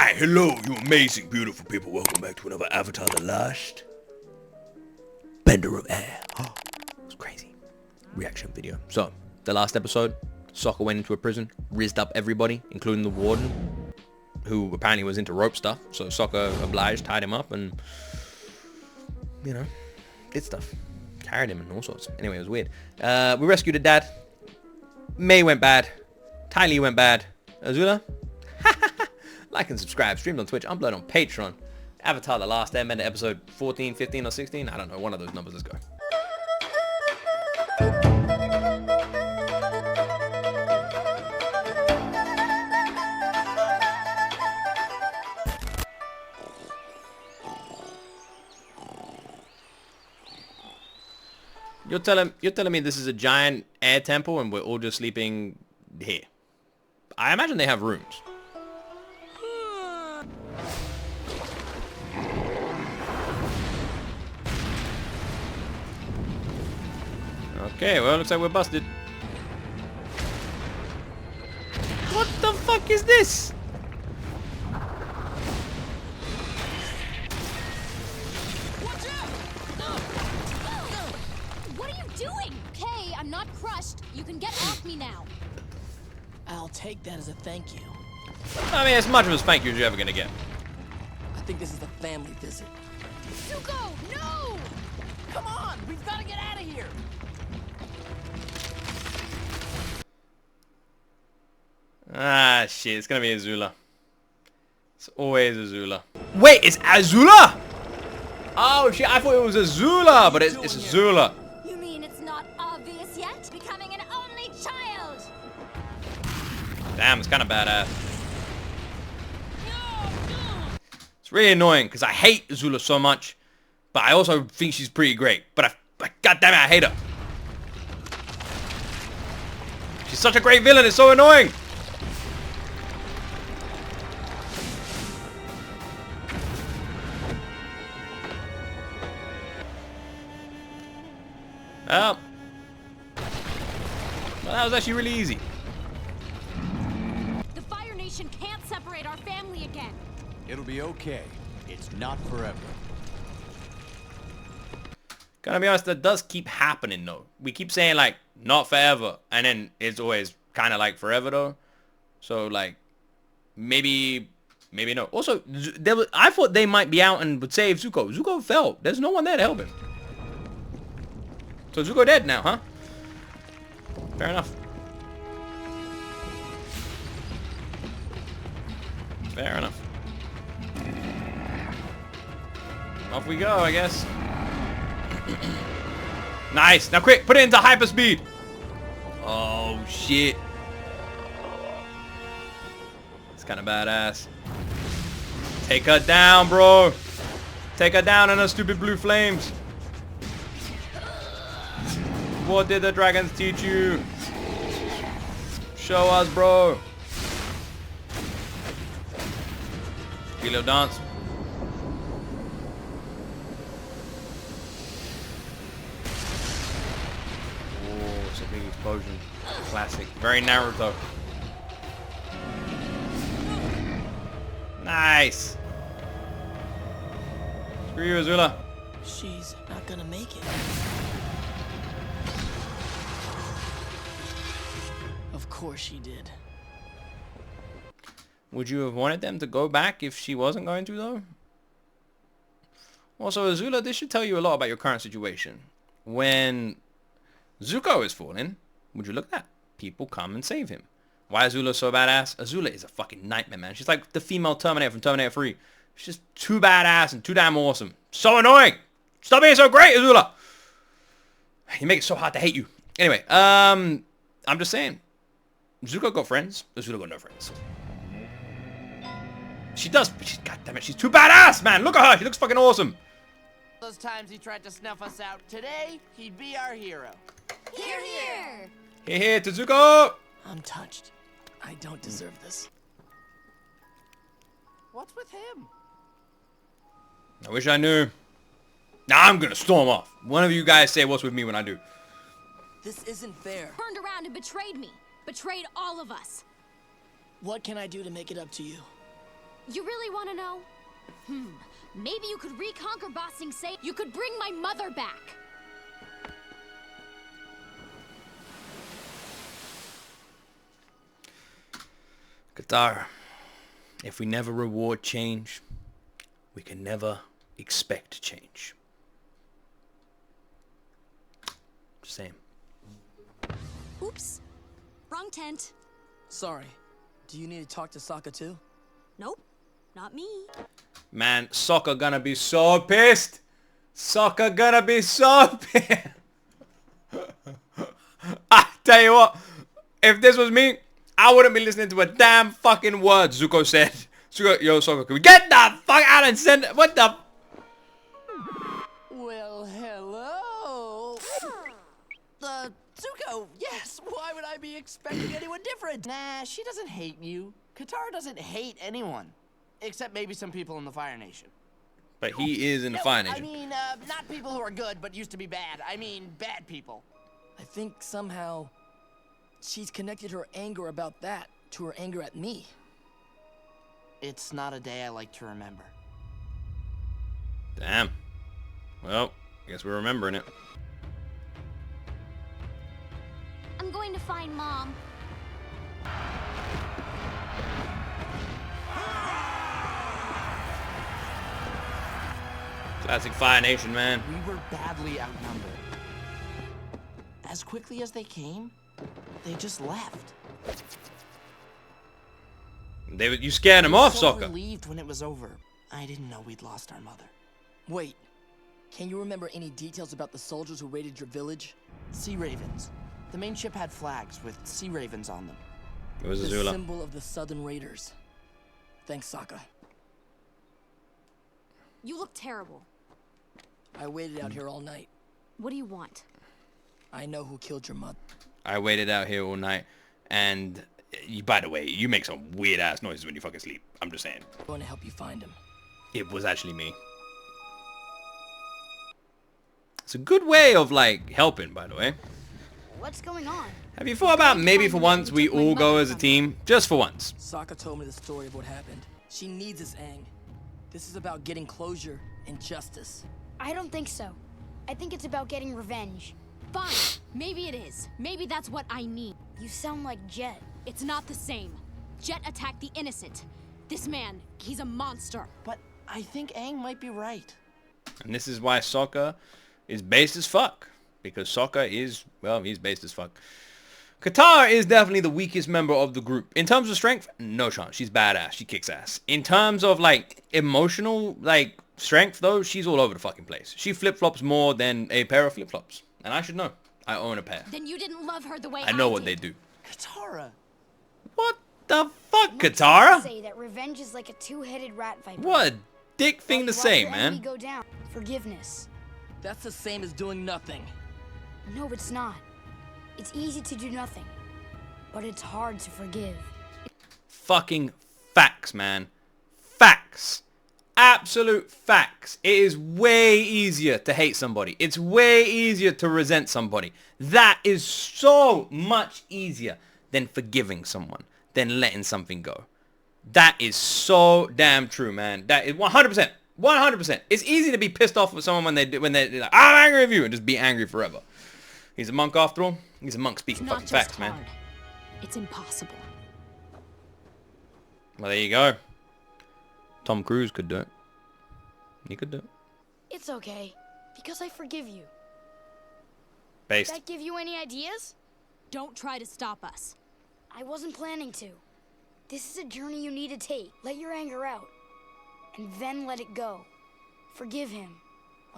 Why, hello, you amazing, beautiful people. Welcome back to another Avatar the Last Bender of Air. Oh, it was crazy. Reaction video. So, the last episode, Sokka went into a prison, rizzed up everybody, including the warden, who apparently was into rope stuff. So Sokka obliged, tied him up, and, you know, did stuff. Carried him and all sorts. Anyway, it was weird. We rescued a dad. May went bad. Ty Lee went bad. Azula? Like and subscribe. Streamed on Twitch. Upload on Patreon. Avatar the Last Airbender episode 14, 15, or 16. I don't know. One of those numbers. Let's go. You're telling me this is a giant air temple and we're all just sleeping here? I imagine they have rooms. Okay, well, looks like we're busted. What the fuck is this? Watch out! What are you doing? Okay, I'm not crushed. You can get off me now. I'll take that as a thank you. I mean, as much of a thank you as you're ever gonna get. I think this is a family visit. Zuko, no! Come on, we've got to get out of here. Ah, shit, it's gonna be Azula. It's always Azula. Wait, it's Azula? Oh, shit, I thought it was Azula, but it's Azula. You mean it's not obvious yet? Becoming an only child! Damn, it's kind of badass. It's really annoying, because I hate Azula so much, but I also think she's pretty great. But goddamn it, I hate her. She's such a great villain, it's so annoying. Well, that was actually really easy. The Fire Nation can't separate our family again. It'll be okay. It's not forever. Gotta be honest, that does keep happening though. We keep saying like, not forever, and then it's always kind of like forever though. So like, maybe no. Also, I thought they might be out and would save Zuko. Zuko fell. There's no one there to help him. So Zuko dead now, huh? Fair enough. Fair enough. Off we go, I guess. Nice. Now quick, put it into hyperspeed. Oh, shit. It's kind of badass. Take her down, bro. Take her down in her stupid blue flames. What did the dragons teach you? Show us, bro. Little dance. Oh, it's a big explosion. Classic. Very Naruto. Nice. Screw you, Azula. She's not gonna make it. Of course she did. Would you have wanted them to go back if she wasn't going to, though? Also, Azula, this should tell you a lot about your current situation. When Zuko is falling, would you look at that? People come and save him. Why is Azula so badass? Azula is a fucking nightmare, man. She's like the female Terminator from Terminator 3. She's just too badass and too damn awesome. So annoying! Stop being so great, Azula! You make it so hard to hate you. Anyway, I'm just saying. Zuko got friends. Azula got no friends. She does, but she's, goddammit, she's too badass, man. Look at her. She looks fucking awesome. Those times he tried to snuff us out. Today, he'd be our hero. Hear, hear! Here, here, to Zuko. I'm touched. I don't deserve this. What's with him? I wish I knew. Now I'm gonna storm off. One of you guys say what's with me when I do. This isn't fair. Turned around and betrayed me. Betrayed all of us. What can I do to make it up to you? You really want to know? Maybe you could reconquer Ba Sing Se. You could bring my mother back. Katara, if we never reward change, we can never expect change. Just saying. Oops. Wrong tent. Sorry. Do you need to talk to Sokka too? Nope. Not me. Man, Sokka gonna be so pissed. Sokka gonna be so pissed. I tell you what, if this was me, I wouldn't be listening to a damn fucking word Zuko said. Zuko, yo, Sokka, can we get the fuck out and send... What the... Well, hello. Zuko, yes. Why would I be expecting anyone different? Nah, she doesn't hate you. Katara doesn't hate anyone. Except maybe some people in the Fire Nation. But he is in the No, Fire I Nation. mean, not people who are good but used to be bad. I mean, bad people. I think somehow she's connected her anger about that to her anger at me. It's not a day I like to remember. Damn. Well, I guess we're remembering it. I'm going to find Mom. Classic Fire Nation, man. We were badly outnumbered. As quickly as they came, they just left. You scared him off, So Sokka. relieved when it was over. I didn't know we'd lost our mother. Wait, can you remember any details about the soldiers who raided your village? Sea Ravens. The main ship had flags with Sea Ravens on them. It was The Azula. symbol of the Southern Raiders. Thanks, Sokka. You look terrible. I waited out here all night. What do you want? I know who killed your mother. I waited out here all night, and by the way, you make some weird ass noises when you fucking sleep. I'm just saying. I'm going to help you find him. It was actually me. It's a good way of, like, helping, by the way. What's going on? Have you thought about maybe for once we all go as a team? Just for once. Sokka told me the story of what happened. She needs us, Aang. This is about getting closure and justice. I don't think so. I think it's about getting revenge. Fine. Maybe it is. Maybe that's what I need. You sound like Jet. It's not the same. Jet attacked the innocent. This man, he's a monster. But I think Aang might be right. And this is why Sokka is based as fuck. Because Sokka is, well, he's based as fuck. Katara is definitely the weakest member of the group. In terms of strength, no chance. She's badass. She kicks ass. In terms of, like, emotional, like, strength, though, she's all over the fucking place. She flip-flops more than a pair of flip-flops. And I should know. I own a pair. Then you didn't love her the way I know what did. they do. Katara! What the fuck, I'm not trying to Katara? say that revenge is like a two-headed rat viper. What a dick thing to Watch say, your enemy man. Go down. Forgiveness. That's the same as doing nothing. No, it's not. It's easy to do nothing, but it's hard to forgive. Fucking facts, man. Facts. Absolute facts. It is way easier to hate somebody. It's way easier to resent somebody. That is so much easier than forgiving someone, than letting something go. That is so damn true, man. That is 100%. 100%. It's easy to be pissed off with someone when they're like, I'm angry with you, and just be angry forever. He's a monk after all. He's a monk speaking It's not fucking just facts, hard. man. It's impossible. Well, there you go. Tom Cruise could do it. He could do it. It's okay, because I forgive you. Based. Does that give you any ideas? Don't try to stop us. I wasn't planning to. This is a journey you need to take. Let your anger out, and then let it go. Forgive him.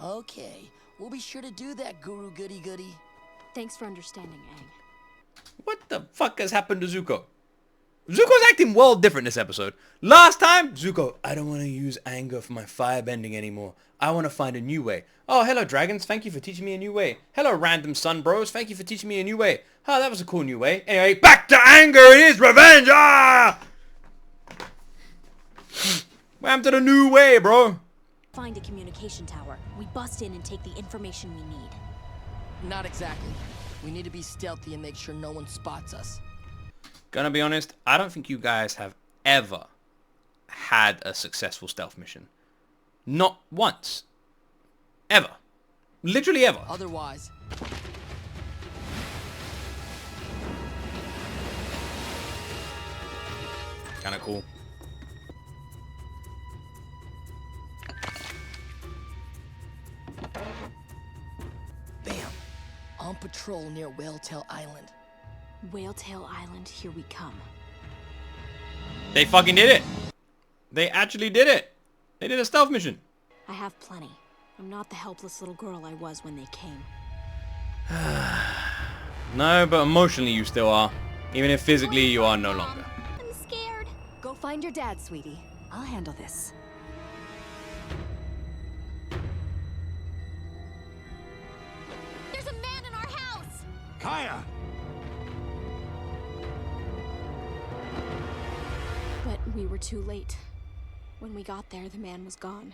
Okay, we'll be sure to do that, Guru Goody Goody. Thanks for understanding, Aang. What the fuck has happened to Zuko? Zuko's acting well different this episode. Last time, Zuko, I don't want to use anger for my firebending anymore. I want to find a new way. Oh, hello, dragons. Thank you for teaching me a new way. Hello, random sun bros. Thank you for teaching me a new way. Oh, that was a cool new way. Anyway, back to anger. It is revenge. Ah! What happened to the new way, bro? Find a communication tower. We bust in and take the information we need. Not exactly. We need to be stealthy and make sure no one spots us. Gonna be honest, I don't think you guys have ever had a successful stealth mission. Not once. Ever. Literally ever. Otherwise, Kinda cool. bam, on patrol near Whaletail Island. Whaletail Island, here we come. They fucking did it. They actually did it. They did a stealth mission. I have plenty. I'm not the helpless little girl I was when they came. No, but emotionally you still are. Even if physically you are no longer. I'm scared. Go find your dad, sweetie. I'll handle this. There's a man in our house! Kaya! But we were too late. When we got there, the man was gone.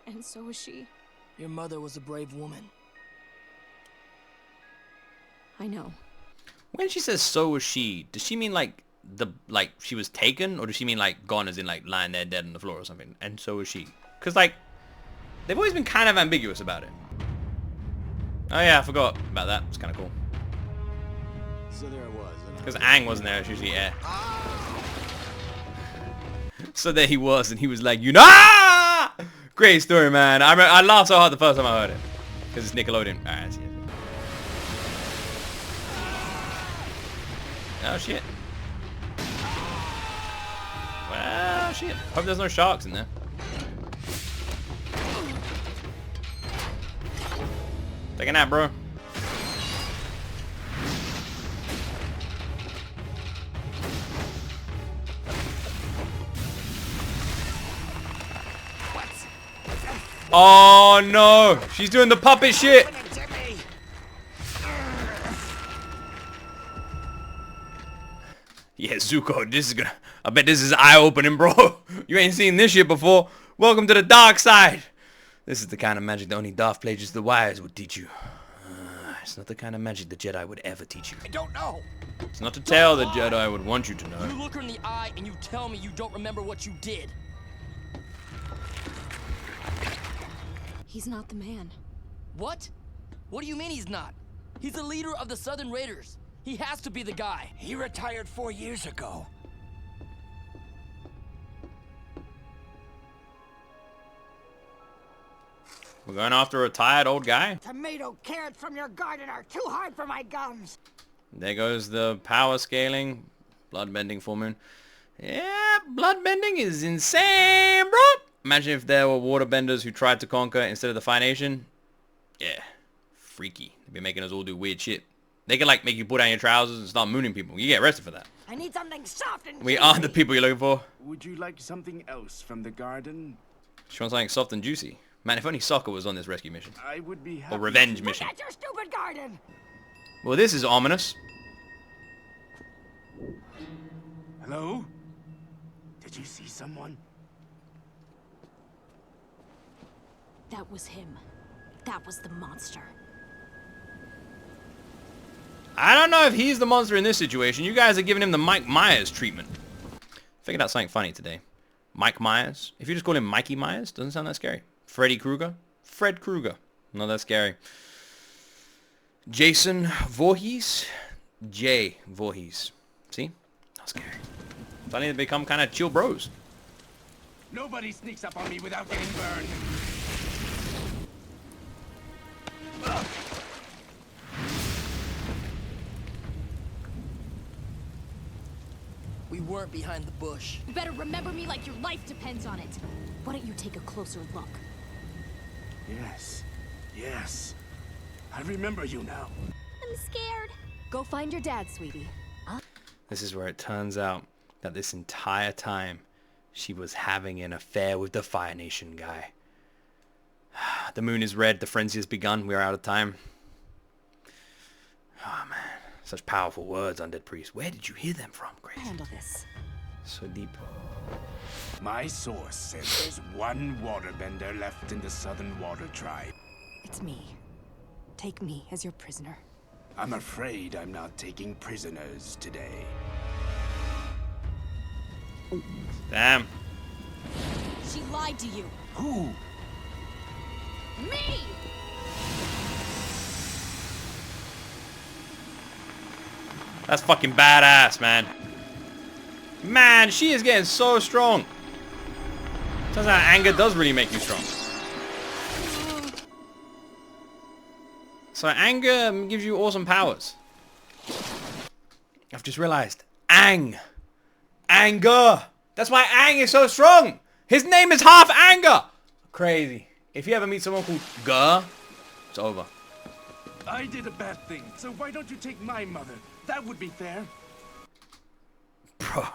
And so was she. Your mother was a brave woman. I know. When she says so was she, does she mean like she was taken, or does she mean like gone as in like lying there dead on the floor or something? And so was she. Cause like they've always been kind of ambiguous about it. Oh yeah, I forgot about that. It's kind of cool. So there it was. Because Aang wasn't there, it's usually air. So there he was, and he was like, you know, ah! Great story, man. I laughed so hard the first time I heard it. Because it's Nickelodeon. Alright, see it. Oh shit. Well, shit. Hope there's no sharks in there. Take a nap, bro. Oh no! She's doing the puppet shit! Yeah, Zuko, this is gonna... I bet this is eye-opening, bro. You ain't seen this shit before. Welcome to the dark side. This is the kind of magic that only Darth Plagueis the Wise would teach you. It's not the kind of magic the Jedi would ever teach you. I don't know. It's not to tell the Jedi would want you to know. You look her in the eye and you tell me you don't remember what you did. He's not the man. What? What do you mean he's not? He's the leader of the Southern Raiders. He has to be the guy. He retired 4 years ago. We're going after a retired old guy? Tomato carrots from your garden are too hard for my gums. There goes the power scaling. Bloodbending full moon. Yeah, bloodbending is insane, bro. Imagine if there were waterbenders who tried to conquer instead of the Fire Nation. Yeah, freaky. They'd be making us all do weird shit. They could like make you pull down your trousers and start mooning people. You get arrested for that. I need something soft and We are the people you're looking for. Would you like something else from the garden? She wants something soft and juicy. Man, if only Sokka was on this rescue mission. I would be happy. Or revenge mission. Look at your stupid garden. Well, this is ominous. Hello? Did you see someone? That was him. That was the monster. I don't know if he's the monster in this situation. You guys are giving him the Mike Myers treatment. Figured out something funny today. Mike Myers. If you just call him Mikey Myers, doesn't sound that scary. Freddy Krueger. Fred Krueger. Not that scary. Jason Voorhees. Jay Voorhees. See? Not scary. Suddenly they become kind of chill bros. Nobody sneaks up on me without getting burned. We weren't behind the bush. You better remember me like your life depends on it. Why don't you take a closer look? Yes. Yes. I remember you now. I'm scared. Go find your dad, sweetie. This is where it turns out that this entire time she was having an affair with the Fire Nation guy. The moon is red. The frenzy has begun. We are out of time. Oh, man. Such powerful words, Undead Priest. Where did you hear them from, Grace? I'll handle this. So deep. My source says there's one waterbender left in the Southern Water Tribe. It's me. Take me as your prisoner. I'm afraid I'm not taking prisoners today. Damn. She lied to you. Who? Me! That's fucking badass, man. Man, she is getting so strong. Turns out anger does really make you strong. So anger gives you awesome powers. I've just realized. Aang. Anger. That's why Aang is so strong. His name is half anger. Crazy. If you ever meet someone called Ga, it's over. I did a bad thing, so why don't you take my mother? That would be fair. Bro.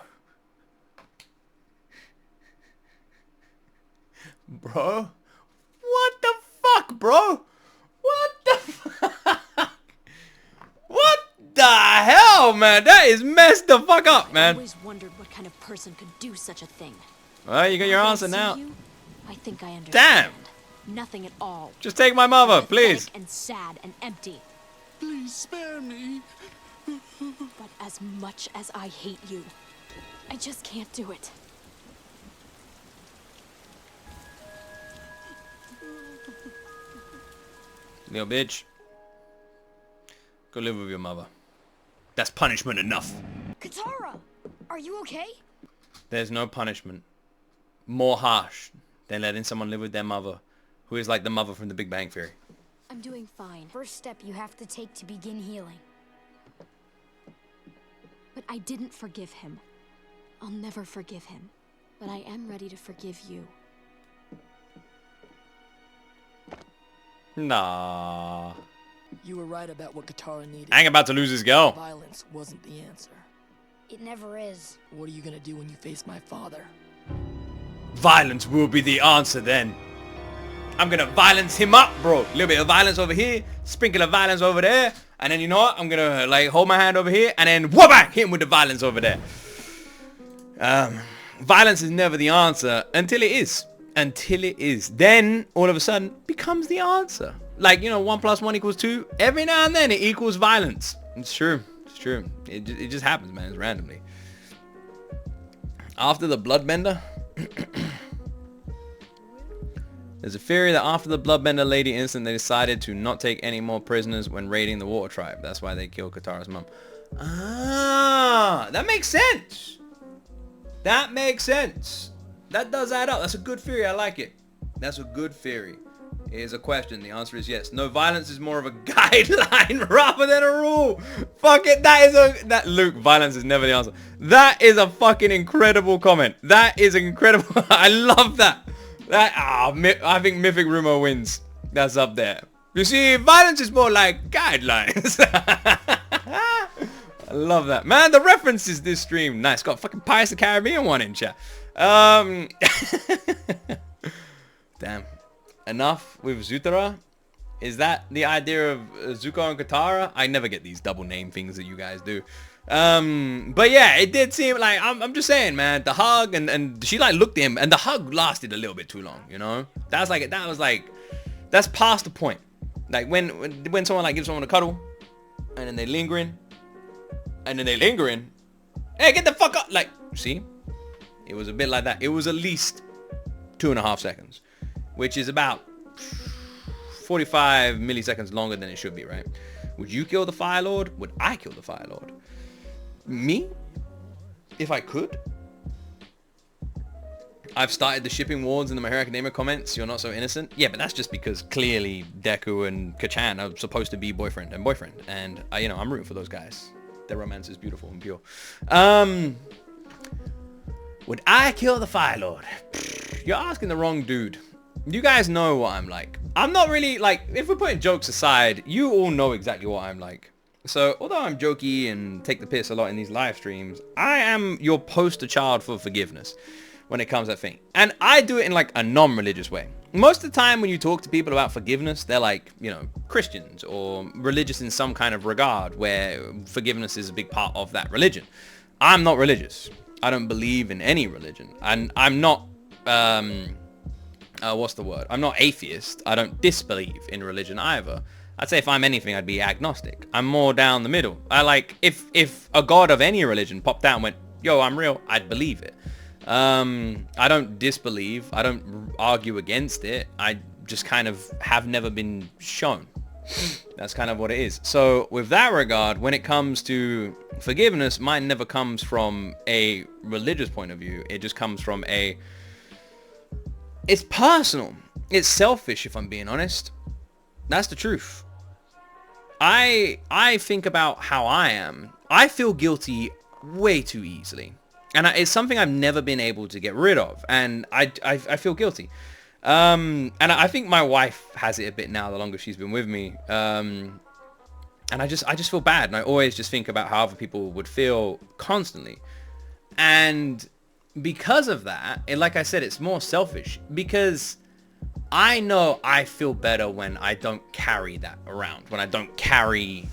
Bro? What the fuck, bro? What the fuck? What the hell, man? That is messed the fuck up, man. I always wondered what kind of person could do such a thing. Well, you got your answer See now. you, I think I understand. Damn. Nothing at all. Just take my mother, please. Pathetic and sad and empty. Please spare me. But as much as I hate you, I just can't do it. Little bitch. Go live with your mother. That's punishment enough. Katara, are you okay? There's no punishment more harsh than letting someone live with their mother, who is like the mother from the Big Bang Theory. I'm doing fine. First step you have to take to begin healing. But I didn't forgive him. I'll never forgive him. But I am ready to forgive you. Nah. You were right about what Katara needed. Aang about to lose his girl. Violence wasn't the answer. It never is. What are you gonna do when you face my father? Violence will be the answer then. I'm gonna violence him up, bro. A little bit of violence over here, sprinkle of violence over there, and then you know what? I'm gonna like hold my hand over here and then wha-bang, hit him with the violence over there. Violence is never the answer until it is. Until it is. Then all of a sudden becomes the answer. Like, you know, 1 + 1 = 2. Every now and then it equals violence. It's true. It's true. It just happens, man. It's randomly. After the Bloodbender. There's a theory that after the Bloodbender lady incident, they decided to not take any more prisoners when raiding the Water Tribe. That's why they killed Katara's mom. Ah, that makes sense. That makes sense. That does add up. That's a good theory. I like it. That's a good theory. Here's a question. The answer is yes. No, violence is more of a guideline rather than a rule. Fuck it. That Luke, violence is never the answer. That is a fucking incredible comment. That is incredible. I love that. I think Mythic Rumor wins. That's up there. You see, violence is more like guidelines. I love that. Man, the references this stream. Nice. Got fucking Pirates of the Caribbean one in chat. Damn. Enough with Zutara? Is that the idea of Zuko and Katara? I never get these double name things that you guys do. But yeah, it did seem like, I'm just saying, man, the hug and she like looked at him and the hug lasted a little bit too long, you know? That's past the point. Like when someone like gives someone a cuddle and then they lingering and then they lingering. Hey, get the fuck up. Like, see? It was a bit like that. It was at least 2.5 seconds, which is about 45 milliseconds longer than it should be, right? Would you kill the Fire Lord? Would I kill the Fire Lord? Me? If I could? I've started the shipping wars in the My Hero Academia comments. You're not so innocent. Yeah, but that's just because clearly Deku and Kachan are supposed to be boyfriend and boyfriend. And, I'm rooting for those guys. Their romance is beautiful and pure. Would I kill the Fire Lord? You're asking the wrong dude. You guys know what I'm like. I'm not really, like, if we're putting jokes aside, you all know exactly what I'm like. So, although I'm jokey and take the piss a lot in these live streams, I am your poster child for forgiveness when it comes to that thing. And I do it in, like, a non-religious way. Most of the time when you talk to people about forgiveness, they're like, Christians or religious in some kind of regard where forgiveness is a big part of that religion. I'm not religious. I don't believe in any religion. And I'm not, what's the word? I'm not atheist. I don't disbelieve in religion either. I'd say if I'm anything, I'd be agnostic. I'm more down the middle. I like, if a god of any religion popped out and went, yo, I'm real, I'd believe it. I don't disbelieve. I don't argue against it. I just kind of have never been shown. That's kind of what it is. So with that regard, when it comes to forgiveness, mine never comes from a religious point of view. It just comes from it's personal. It's selfish, if I'm being honest. That's the truth. I think about how I am. I feel guilty way too easily. And it's something I've never been able to get rid of. And I feel guilty. And I think my wife has it a bit now, the longer she's been with me. And I just feel bad. And I always just think about how other people would feel constantly. And because of that, like I said, it's more selfish. Because I know I feel better when I don't carry that around. When I don't carry,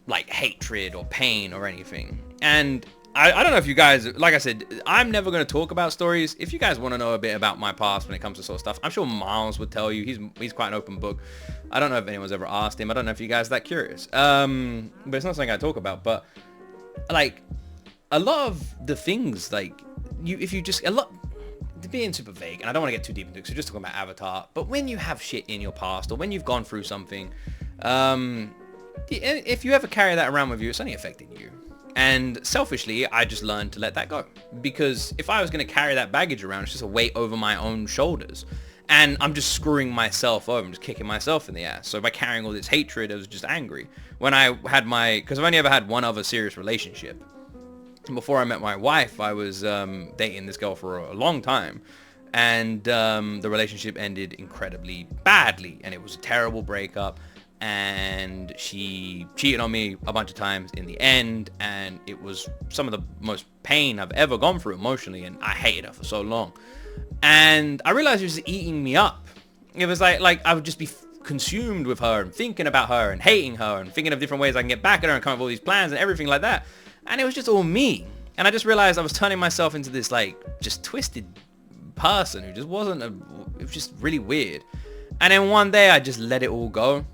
like, hatred or pain or anything. And I don't know if you guys, like I said, I'm never going to talk about stories. If you guys want to know a bit about my past when it comes to sort of stuff, I'm sure Miles would tell you. He's quite an open book. I don't know if anyone's ever asked him. I don't know if you guys are that curious. But it's not something I talk about. But, like, a lot of the things, like, being super vague, and I don't want to get too deep into it, so just talking about Avatar, but when you have shit in your past, or when you've gone through something, if you ever carry that around with you, it's only affecting you. And selfishly, I just learned to let that go. Because if I was going to carry that baggage around, it's just a weight over my own shoulders. And I'm just screwing myself over. I'm just kicking myself in the ass. So by carrying all this hatred, I was just angry. When I had because I've only ever had one other serious relationship. Before I met my wife, I was dating this girl for a long time. And the relationship ended incredibly badly. And it was a terrible breakup. And she cheated on me a bunch of times in the end, and it was some of the most pain I've ever gone through emotionally, and I hated her for so long. And I realized it was eating me up. It was like I would just be consumed with her and thinking about her and hating her and thinking of different ways I can get back at her and come up with all these plans and everything like that. And it was just all me. And I just realized I was turning myself into this, like, just twisted person who just wasn't it was just really weird. And then one day I just let it all go.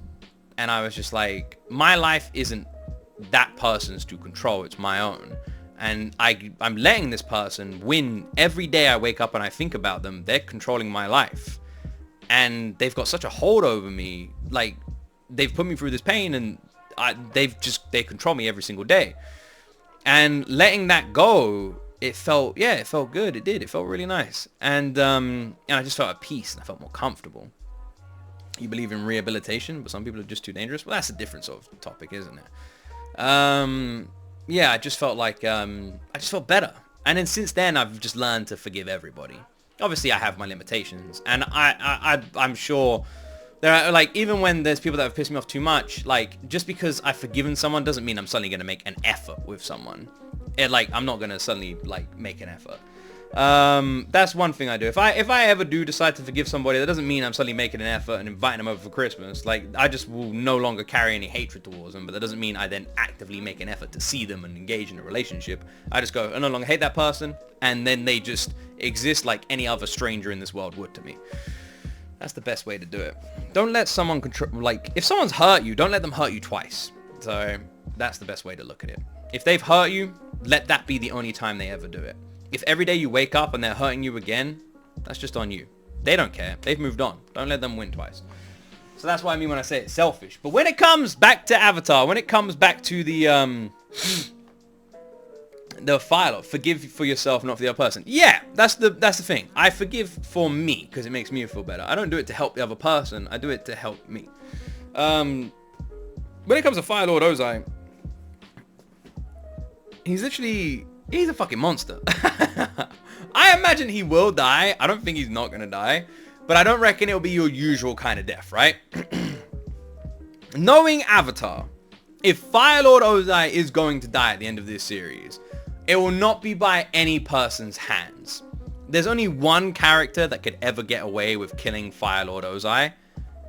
And I was just like, my life isn't that person's to control. It's my own. And I'm letting this person win. Every day I wake up and I think about them, they're controlling my life. And they've got such a hold over me. Like, they've put me through this pain, and they control me every single day. And letting that go, it felt good. It did. It felt really nice. And I just felt at peace, and I felt more comfortable. You believe in rehabilitation, but some people are just too dangerous. Well, that's a different sort of topic, isn't it? Yeah, I just felt like, I just felt better. And then since then, I've just learned to forgive everybody. Obviously, I have my limitations. And I'm sure there are, like, even when there's people that have pissed me off too much, like, just because I've forgiven someone doesn't mean I'm suddenly going to make an effort with someone. I'm not going to suddenly, like, make an effort. That's one thing I do. If I ever do decide to forgive somebody, that doesn't mean I'm suddenly making an effort and inviting them over for Christmas. Like, I just will no longer carry any hatred towards them, but that doesn't mean I then actively make an effort to see them and engage in a relationship. I just go, I no longer hate that person, and then they just exist like any other stranger in this world would to me. That's the best way to do it. Don't let someone if someone's hurt you, don't let them hurt you twice. So that's the best way to look at it. If they've hurt you, let that be the only time they ever do it. If every day you wake up and they're hurting you again, that's just on you. They don't care. They've moved on. Don't let them win twice. So that's what I mean when I say it's selfish. But when it comes back to Avatar, when it comes back to the file, forgive for yourself, not for the other person. Yeah, that's the thing. I forgive for me because it makes me feel better. I don't do it to help the other person. I do it to help me. When it comes to Fire Lord Ozai, he's a fucking monster. I imagine he will die. I don't think he's not gonna die. But I don't reckon it'll be your usual kind of death, right? Knowing Avatar, if Fire Lord Ozai is going to die at the end of this series, it will not be by any person's hands. There's only one character that could ever get away with killing Fire Lord Ozai.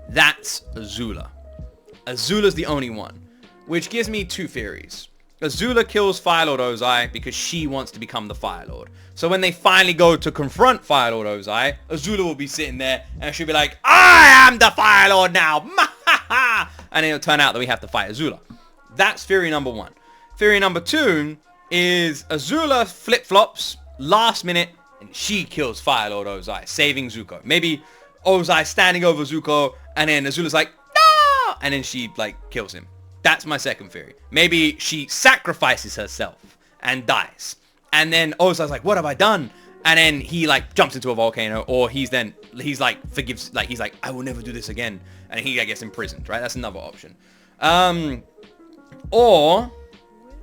That's Azula. Azula's the only one. Which gives me two theories. Azula kills Fire Lord Ozai because she wants to become the Fire Lord. So when they finally go to confront Fire Lord Ozai, Azula will be sitting there and she'll be like, I am the Fire Lord now! And it'll turn out that we have to fight Azula. That's theory number one. Theory number two is Azula flip-flops last minute and she kills Fire Lord Ozai, saving Zuko. Maybe Ozai standing over Zuko, and then Azula's like, no! And then she, like, kills him. That's my second theory. Maybe she sacrifices herself and dies. And then Ozai's like, what have I done? And then he, like, jumps into a volcano, or he's like, forgives, like, he's like, I will never do this again. And he, I guess, imprisoned, right? That's another option. Or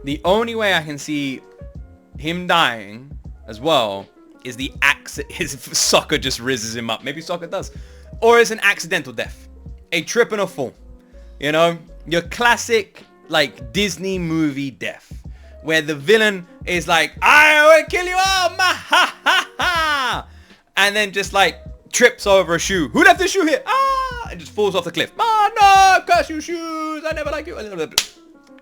the only way I can see him dying as well is the his Sokka just rizzes him up. Maybe Sokka does. Or it's an accidental death. A trip and a fall. You know? Your classic, like, Disney movie death. Where the villain is like, I will kill you all, ma ha ha ha. And then just, like, trips over a shoe. Who left this shoe here? Ah! And just falls off the cliff. Oh, no! Curse you, shoes! I never like you.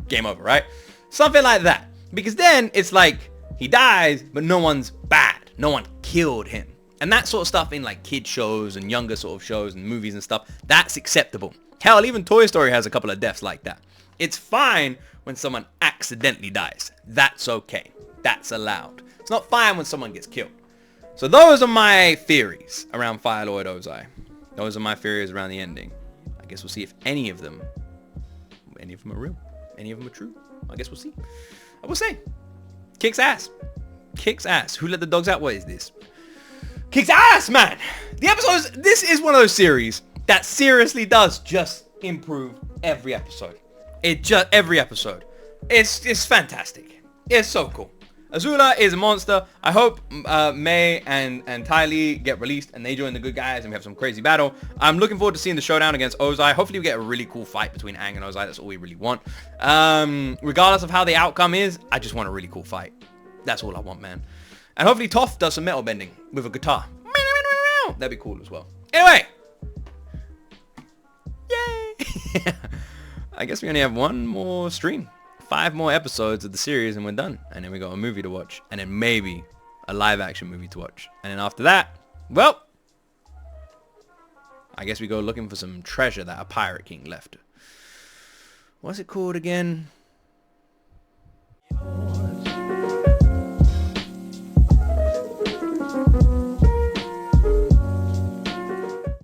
Game over, right? Something like that. Because then it's like, he dies, but no one's bad. No one killed him. And that sort of stuff in, like, kid shows and younger sort of shows and movies and stuff, that's acceptable. Hell, even Toy Story has a couple of deaths like that. It's fine when someone accidentally dies. That's okay. That's allowed. It's not fine when someone gets killed. So those are my theories around Fire Lord Ozai. Those are my theories around the ending. I guess we'll see if any of them are real. Any of them are true. I guess we'll see. I will say, kicks ass. Kicks ass. Who let the dogs out? What is this? Kicks ass, man. The episodes, this is one of those series that seriously does just improve every episode. Every episode. It's fantastic. It's so cool. Azula is a monster. I hope May and Ty Lee get released and they join the good guys and we have some crazy battle. I'm looking forward to seeing the showdown against Ozai. Hopefully we get a really cool fight between Aang and Ozai. That's all we really want. Regardless of how the outcome is, I just want a really cool fight. That's all I want, man. And hopefully Toph does some metal bending with a guitar. That'd be cool as well. Anyway. Yay! I guess we only have one more stream. 5 more episodes of the series and we're done. And then we got a movie to watch. And then maybe a live action movie to watch. And then after that, well, I guess we go looking for some treasure that a pirate king left. What's it called again?